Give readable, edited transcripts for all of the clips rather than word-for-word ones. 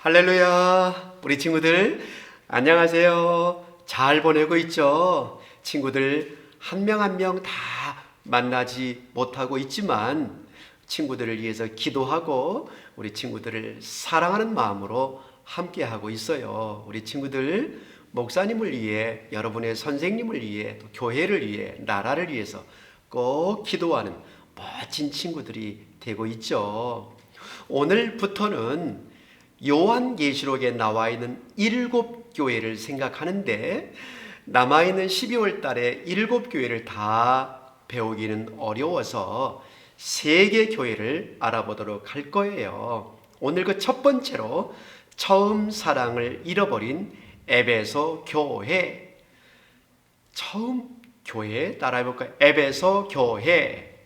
할렐루야, 우리 친구들 안녕하세요. 잘 보내고 있죠? 친구들 한 명 한 명 다 만나지 못하고 있지만 친구들을 위해서 기도하고 우리 친구들을 사랑하는 마음으로 함께하고 있어요. 우리 친구들 목사님을 위해, 여러분의 선생님을 위해, 또 교회를 위해, 나라를 위해서 꼭 기도하는 멋진 친구들이 되고 있죠. 오늘부터는 요한계시록에 나와 있는 7교회를 생각하는데, 남아있는 12월 달에 7교회를 다 배우기는 어려워서 3개 교회를 알아보도록 할 거예요. 오늘 그 첫 번째로 처음 사랑을 잃어버린 에베소 교회. 처음 교회 따라해볼까요? 에베소 교회.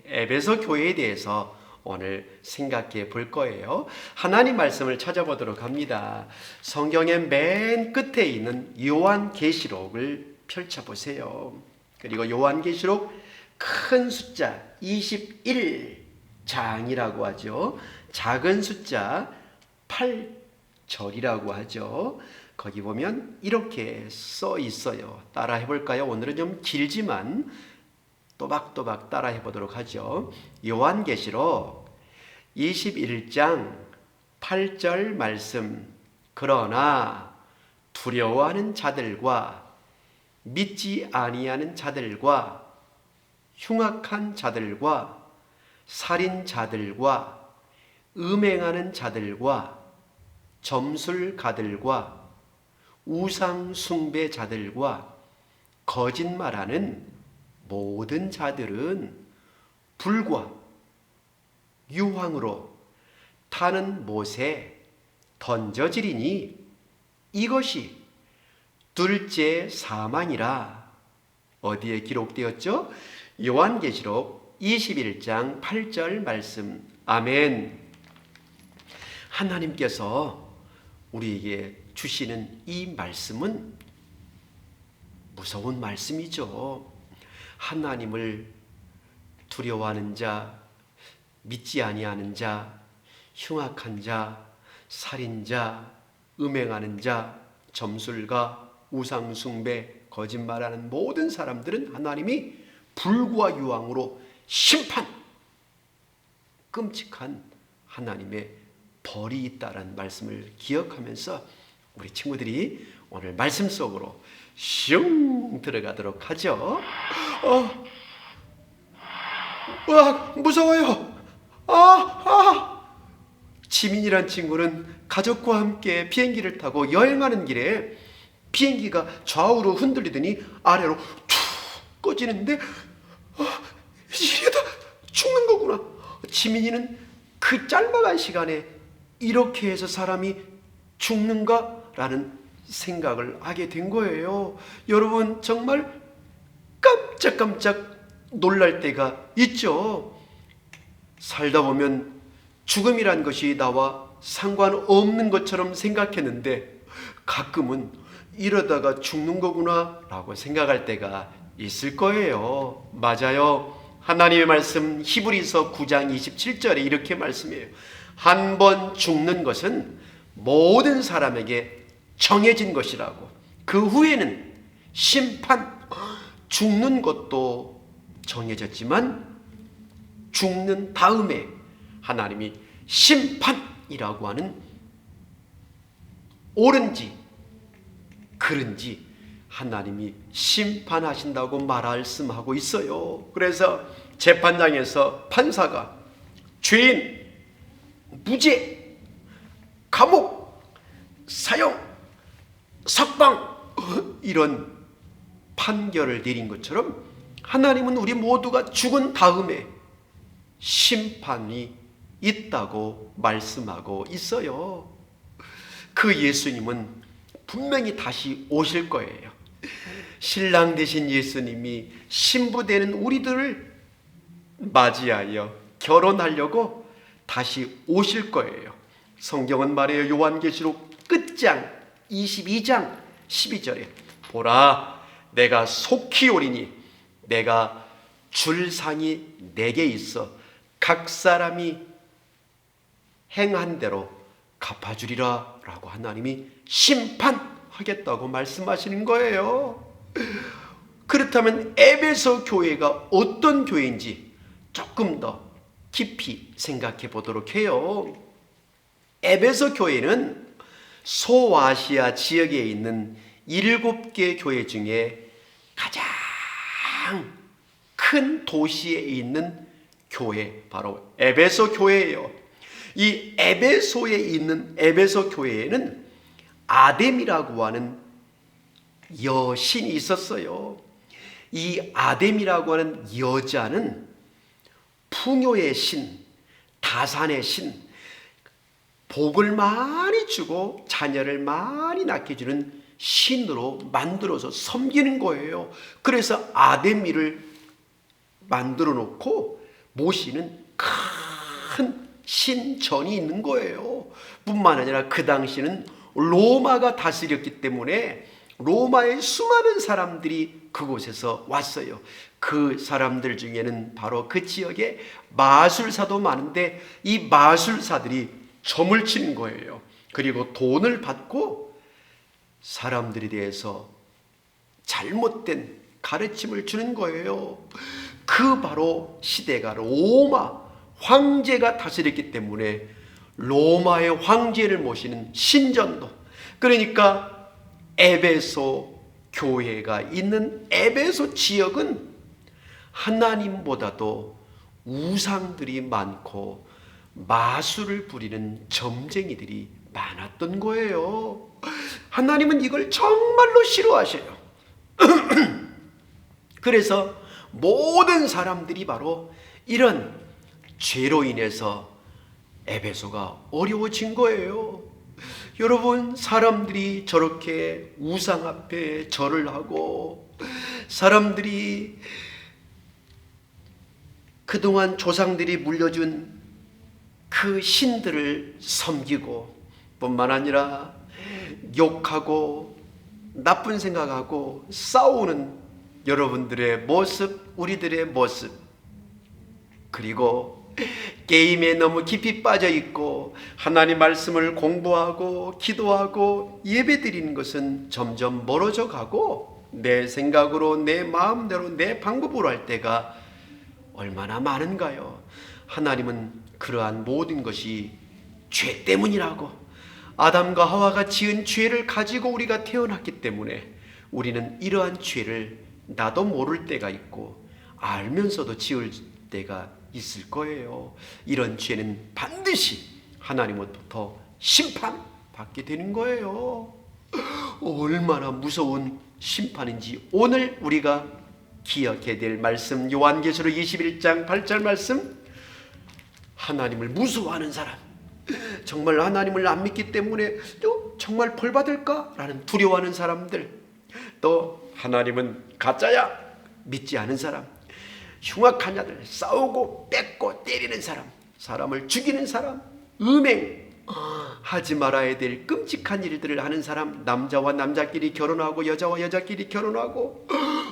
에베소 교회에 대해서 오늘 생각해 볼 거예요. 하나님 말씀을 찾아보도록 합니다. 성경의 맨 끝에 있는 요한계시록을 펼쳐보세요. 그리고 요한계시록 큰 숫자 21장이라고 하죠. 작은 숫자 8절이라고 하죠. 거기 보면 이렇게 써 있어요. 따라 해볼까요? 오늘은 좀 길지만 또박또박 따라 해보도록 하죠. 요한계시록 21장 8절 말씀. 그러나 두려워하는 자들과 믿지 아니하는 자들과 흉악한 자들과 살인자들과 음행하는 자들과 점술가들과 우상숭배자들과 거짓말하는 모든 자들은 불과 유황으로 타는 못에 던져지리니 이것이 둘째 사망이라. 어디에 기록되었죠? 요한계시록 21장 8절 말씀. 아멘. 하나님께서 우리에게 주시는 이 말씀은 무서운 말씀이죠. 하나님을 두려워하는 자, 믿지 아니하는 자, 흉악한 자, 살인자, 음행하는 자, 점술가, 우상숭배, 거짓말하는 모든 사람들은 하나님이 불과 유황으로 심판, 끔찍한 하나님의 벌이 있다라는 말씀을 기억하면서 우리 친구들이 오늘 말씀 속으로 슝 들어가도록 하죠. 무서워요. 지민이란 친구는 가족과 함께 비행기를 타고 여행하는 길에 비행기가 좌우로 흔들리더니 아래로 툭 꺼지는데 이러다 죽는 거구나. 지민이는 그 짤막한 시간에 이렇게 해서 사람이 죽는가라는 생각을 하게 된 거예요. 여러분 정말 깜짝깜짝 놀랄 때가 있죠. 살다 보면 죽음이란 것이 나와 상관없는 것처럼 생각했는데 가끔은 이러다가 죽는 거구나 라고 생각할 때가 있을 거예요. 맞아요. 하나님의 말씀 히브리서 9장 27절에 이렇게 말씀해요. 한 번 죽는 것은 모든 사람에게 정해진 것이라고. 그 후에는 심판, 죽는 것도 정해졌지만 죽는 다음에 하나님이 심판이라고 하는, 옳은지 그른지 하나님이 심판하신다고 말씀하고 있어요. 그래서 재판장에서 판사가 죄인, 무죄, 감옥, 사형, 석방 이런 판결을 내린 것처럼 하나님은 우리 모두가 죽은 다음에 심판이 있다고 말씀하고 있어요. 그 예수님은 분명히 다시 오실 거예요. 신랑 되신 예수님이 신부 되는 우리들을 맞이하여 결혼하려고 다시 오실 거예요. 성경은 말해요. 요한계시록 끝장 22장 12절에 보라, 내가 속히 오리니 내가 줄 상이 내게 있어 각 사람이 행한 대로 갚아주리라 라고 하나님이 심판하겠다고 말씀하시는 거예요. 그렇다면 에베소 교회가 어떤 교회인지 조금 더 깊이 생각해 보도록 해요. 에베소 교회는 소아시아 지역에 있는 7개 교회 중에 가장 큰 도시에 있는 교회, 바로 에베소 교회예요. 이 에베소에 있는 에베소 교회에는 아뎀이라고 하는 여신이 있었어요. 이 아뎀이라고 하는 여자는 풍요의 신, 다산의 신, 복을 많이 주고 자녀를 많이 낳게 주는 신으로 만들어서 섬기는 거예요. 그래서 아데미를 만들어 놓고 모시는 큰 신전이 있는 거예요. 뿐만 아니라 그 당시는 로마가 다스렸기 때문에 로마의 수많은 사람들이 그곳에서 왔어요. 그 사람들 중에는 바로 그 지역에 마술사도 많은데 이 마술사들이 점을 치는 거예요. 그리고 돈을 받고 사람들에 대해서 잘못된 가르침을 주는 거예요. 그 바로 시대가 로마 황제가 다스렸기 때문에 로마의 황제를 모시는 신전도, 그러니까 에베소 교회가 있는 에베소 지역은 하나님보다도 우상들이 많고 마술을 부리는 점쟁이들이 많았던 거예요. 하나님은 이걸 정말로 싫어하셔요. 그래서 모든 사람들이 바로 이런 죄로 인해서 에베소가 어려워진 거예요. 여러분, 사람들이 저렇게 우상 앞에 절을 하고 사람들이 그동안 조상들이 물려준 그 신들을 섬기고 뿐만 아니라 욕하고 나쁜 생각하고 싸우는 여러분들의 모습, 우리들의 모습, 그리고 게임에 너무 깊이 빠져 있고 하나님 말씀을 공부하고 기도하고 예배드리는 것은 점점 멀어져 가고 내 생각으로 내 마음대로 내 방법으로 할 때가 얼마나 많은가요? 하나님은 그러한 모든 것이 죄 때문이라고, 아담과 하와가 지은 죄를 가지고 우리가 태어났기 때문에 우리는 이러한 죄를 나도 모를 때가 있고 알면서도 지을 때가 있을 거예요. 이런 죄는 반드시 하나님으로부터 심판받게 되는 거예요. 얼마나 무서운 심판인지 오늘 우리가 기억해야 될 말씀, 요한계시록 21장 8절 말씀. 하나님을 무서워하는 사람, 정말 하나님을 안 믿기 때문에 정말 벌 받을까? 라는 두려워하는 사람들, 또 하나님은 가짜야 믿지 않은 사람, 흉악한 자들, 싸우고 뺏고 때리는 사람, 사람을 죽이는 사람, 음행, 하지 말아야 될 끔찍한 일들을 하는 사람, 남자와 남자끼리 결혼하고 여자와 여자끼리 결혼하고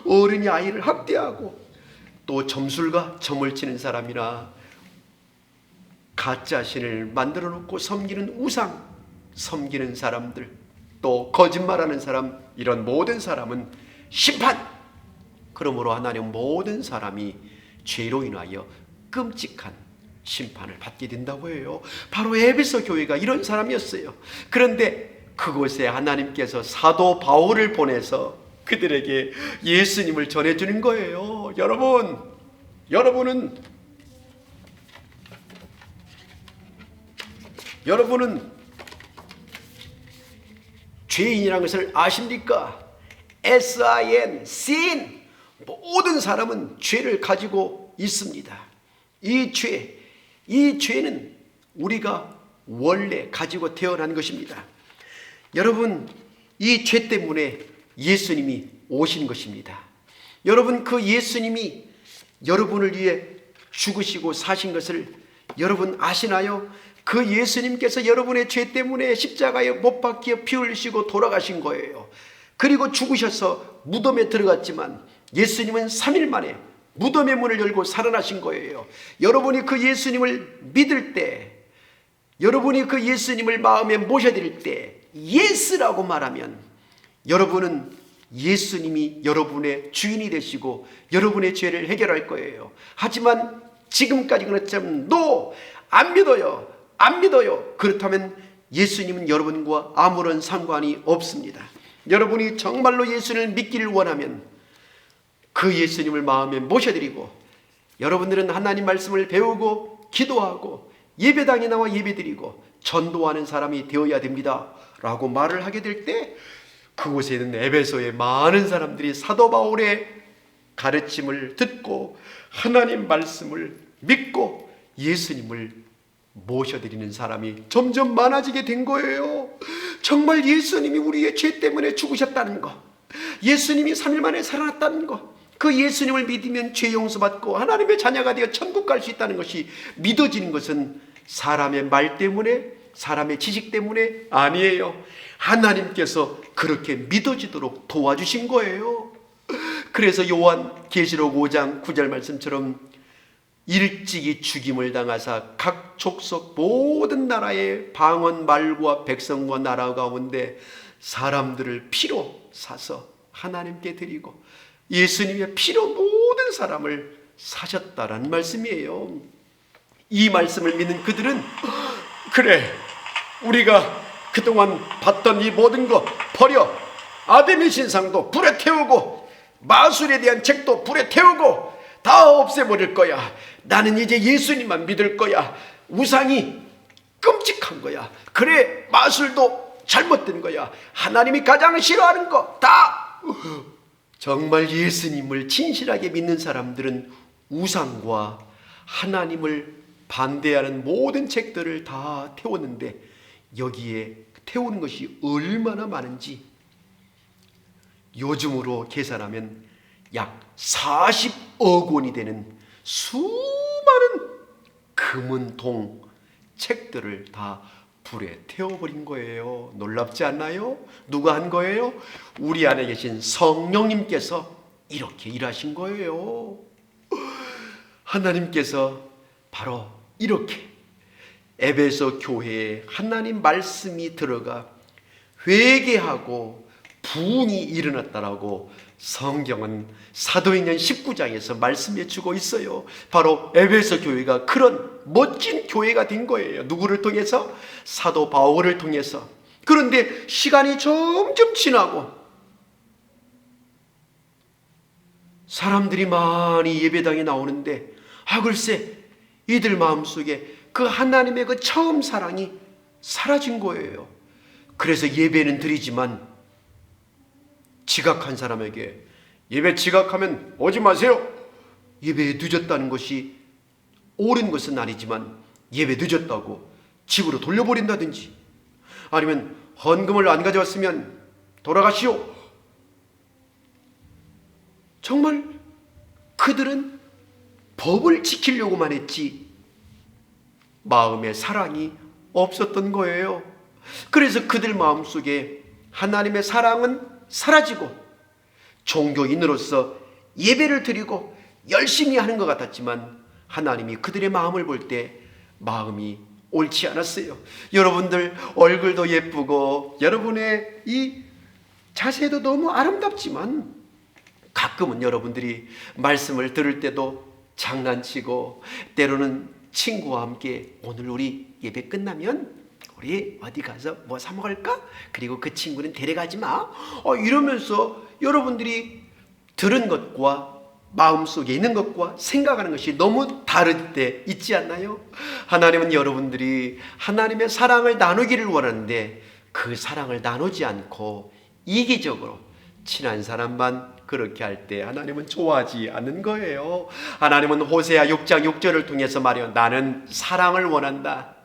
어른이 아이를 학대하고 또 점술가 점을 치는 사람이나 가짜 신을 만들어 놓고 섬기는 우상 섬기는 사람들, 또 거짓말하는 사람, 이런 모든 사람은 심판. 그러므로 하나님 모든 사람이 죄로 인하여 끔찍한 심판을 받게 된다고 해요. 바로 에베소 교회가 이런 사람이었어요. 그런데 그곳에 하나님께서 사도 바울을 보내서 그들에게 예수님을 전해주는 거예요. 여러분은 죄인이라는 것을 아십니까? sin, sin. 모든 사람은 죄를 가지고 있습니다. 이 죄는 우리가 원래 가지고 태어난 것입니다. 여러분, 이 죄 때문에 예수님이 오신 것입니다. 여러분, 그 예수님이 여러분을 위해 죽으시고 사신 것을 여러분 아시나요? 그 예수님께서 여러분의 죄 때문에 십자가에 못 박혀 피 흘리시고 돌아가신 거예요. 그리고 죽으셔서 무덤에 들어갔지만 예수님은 3일 만에 무덤의 문을 열고 살아나신 거예요. 여러분이 그 예수님을 믿을 때 여러분이 그 예수님을 마음에 모셔드릴 때 예스라고 말하면 여러분은 예수님이 여러분의 주인이 되시고 여러분의 죄를 해결할 거예요. 하지만 지금까지 그렇지만 노! 안 믿어요. 안 믿어요. 그렇다면 예수님은 여러분과 아무런 상관이 없습니다. 여러분이 정말로 예수를 믿기를 원하면 그 예수님을 마음에 모셔드리고 여러분들은 하나님 말씀을 배우고 기도하고 예배당에 나와 예배드리고 전도하는 사람이 되어야 됩니다 라고 말을 하게 될 때 그곳에 있는 에베소의 많은 사람들이 사도 바울의 가르침을 듣고 하나님 말씀을 믿고 예수님을 모셔드리는 사람이 점점 많아지게 된 거예요. 정말 예수님이 우리의 죄 때문에 죽으셨다는 거, 예수님이 3일 만에 살아났다는 거, 그 예수님을 믿으면 죄 용서받고 하나님의 자녀가 되어 천국 갈 수 있다는 것이 믿어지는 것은 사람의 말 때문에, 사람의 지식 때문에 아니에요. 하나님께서 그렇게 믿어지도록 도와주신 거예요. 그래서 요한계시록 5장 9절 말씀처럼 일찍이 죽임을 당하사 각 족속 모든 나라의 방언 말과 백성과 나라 가운데 사람들을 피로 사서 하나님께 드리고 예수님의 피로 모든 사람을 사셨다라는 말씀이에요. 이 말씀을 믿는 그들은 그래, 우리가 그동안 봤던 이 모든 거 버려, 아담의 신상도 불에 태우고 마술에 대한 책도 불에 태우고 다 없애버릴 거야. 나는 이제 예수님만 믿을 거야. 우상이 끔찍한 거야. 그래, 마술도 잘못된 거야. 하나님이 가장 싫어하는 거 다. 정말 예수님을 진실하게 믿는 사람들은 우상과 하나님을 반대하는 모든 책들을 다 태웠는데 여기에 태우는 것이 얼마나 많은지 요즘으로 계산하면 약 40억 원이 되는 수많은 금은동 책들을 다 불에 태워버린 거예요. 놀랍지 않나요? 누가 한 거예요? 우리 안에 계신 성령님께서 이렇게 일하신 거예요. 하나님께서 바로 이렇게 에베소 교회에 하나님 말씀이 들어가 회개하고 부흥이 일어났다라고 성경은 사도행전 19장에서 말씀해 주고 있어요. 바로 에베소 교회가 그런 멋진 교회가 된 거예요. 누구를 통해서? 사도 바울을 통해서. 그런데 시간이 점점 지나고 사람들이 많이 예배당에 나오는데 글쎄 이들 마음속에 그 하나님의 그 처음 사랑이 사라진 거예요. 그래서 예배는 드리지만 지각한 사람에게 예배 지각하면 오지 마세요. 예배에 늦었다는 것이 옳은 것은 아니지만 예배 늦었다고 집으로 돌려버린다든지 아니면 헌금을 안 가져왔으면 돌아가시오. 정말 그들은 법을 지키려고만 했지 마음의 사랑이 없었던 거예요. 그래서 그들 마음속에 하나님의 사랑은 사라지고 종교인으로서 예배를 드리고 열심히 하는 것 같았지만 하나님이 그들의 마음을 볼 때 마음이 옳지 않았어요. 여러분들 얼굴도 예쁘고 여러분의 이 자세도 너무 아름답지만 가끔은 여러분들이 말씀을 들을 때도 장난치고 때로는 친구와 함께 오늘 우리 예배 끝나면 우리 어디 가서 뭐 사 먹을까? 그리고 그 친구는 데려가지 마. 이러면서 여러분들이 들은 것과 마음속에 있는 것과 생각하는 것이 너무 다를 때 있지 않나요? 하나님은 여러분들이 하나님의 사랑을 나누기를 원하는데 그 사랑을 나누지 않고 이기적으로 친한 사람만 그렇게 할 때 하나님은 좋아하지 않는 거예요. 하나님은 호세아 6장 6절을 통해서 말해요. 나는 사랑을 원한다.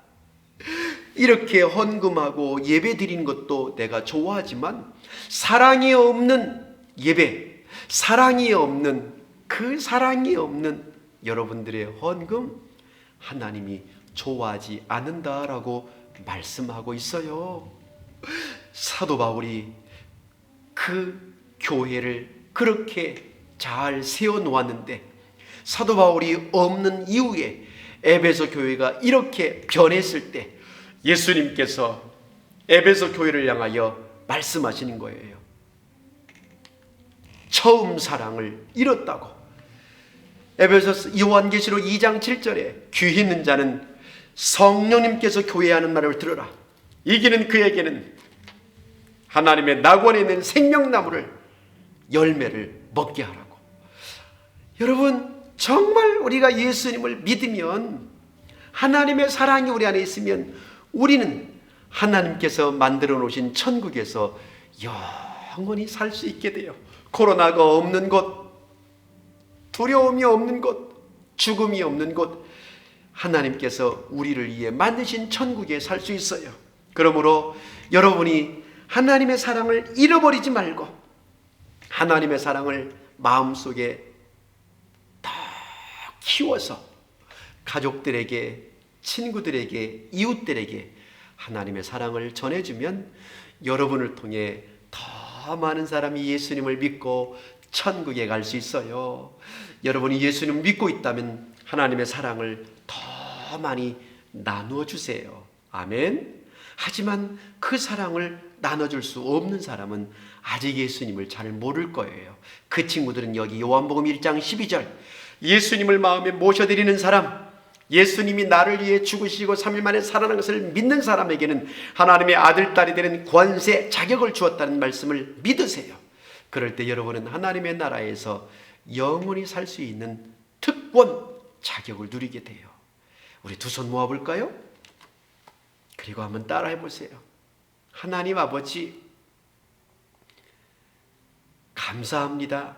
이렇게 헌금하고 예배 드리는 것도 내가 좋아하지만 사랑이 없는 예배, 사랑이 없는 그 사랑이 없는 여러분들의 헌금 하나님이 좋아하지 않는다라고 말씀하고 있어요. 사도 바울이 그 교회를 그렇게 잘 세워놓았는데 사도 바울이 없는 이후에 에베소 교회가 이렇게 변했을 때 예수님께서 에베소 교회를 향하여 말씀하시는 거예요. 처음 사랑을 잃었다고. 에베소서 요한계시록 2장 7절에 귀 있는 자는 성령님께서 교회에 하는 말을 들어라. 이기는 그에게는 하나님의 낙원에 있는 생명나무를 열매를 먹게 하라고. 여러분, 정말 우리가 예수님을 믿으면, 하나님의 사랑이 우리 안에 있으면 우리는 하나님께서 만들어 놓으신 천국에서 영원히 살 수 있게 돼요. 코로나가 없는 곳, 두려움이 없는 곳, 죽음이 없는 곳, 하나님께서 우리를 위해 만드신 천국에 살 수 있어요. 그러므로 여러분이 하나님의 사랑을 잃어버리지 말고 하나님의 사랑을 마음속에 더 키워서 가족들에게, 친구들에게, 이웃들에게 하나님의 사랑을 전해주면 여러분을 통해 더 많은 사람이 예수님을 믿고 천국에 갈 수 있어요. 여러분이 예수님을 믿고 있다면 하나님의 사랑을 더 많이 나누어 주세요. 아멘. 하지만 그 사랑을 나눠줄 수 없는 사람은 아직 예수님을 잘 모를 거예요. 그 친구들은 여기 요한복음 1장 12절, 예수님을 마음에 모셔드리는 사람, 예수님이 나를 위해 죽으시고 3일 만에 살아난 것을 믿는 사람에게는 하나님의 아들, 딸이 되는 권세, 자격을 주었다는 말씀을 믿으세요. 그럴 때 여러분은 하나님의 나라에서 영원히 살 수 있는 특권, 자격을 누리게 돼요. 우리 두 손 모아볼까요? 그리고 한번 따라해 보세요. 하나님 아버지, 감사합니다.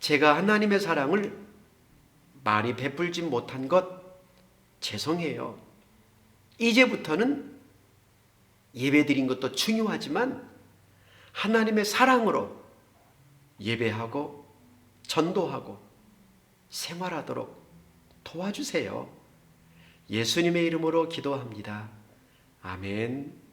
제가 하나님의 사랑을 많이 베풀지 못한 것 죄송해요. 이제부터는 예배드린 것도 중요하지만 하나님의 사랑으로 예배하고 전도하고 생활하도록 도와주세요. 예수님의 이름으로 기도합니다. 아멘.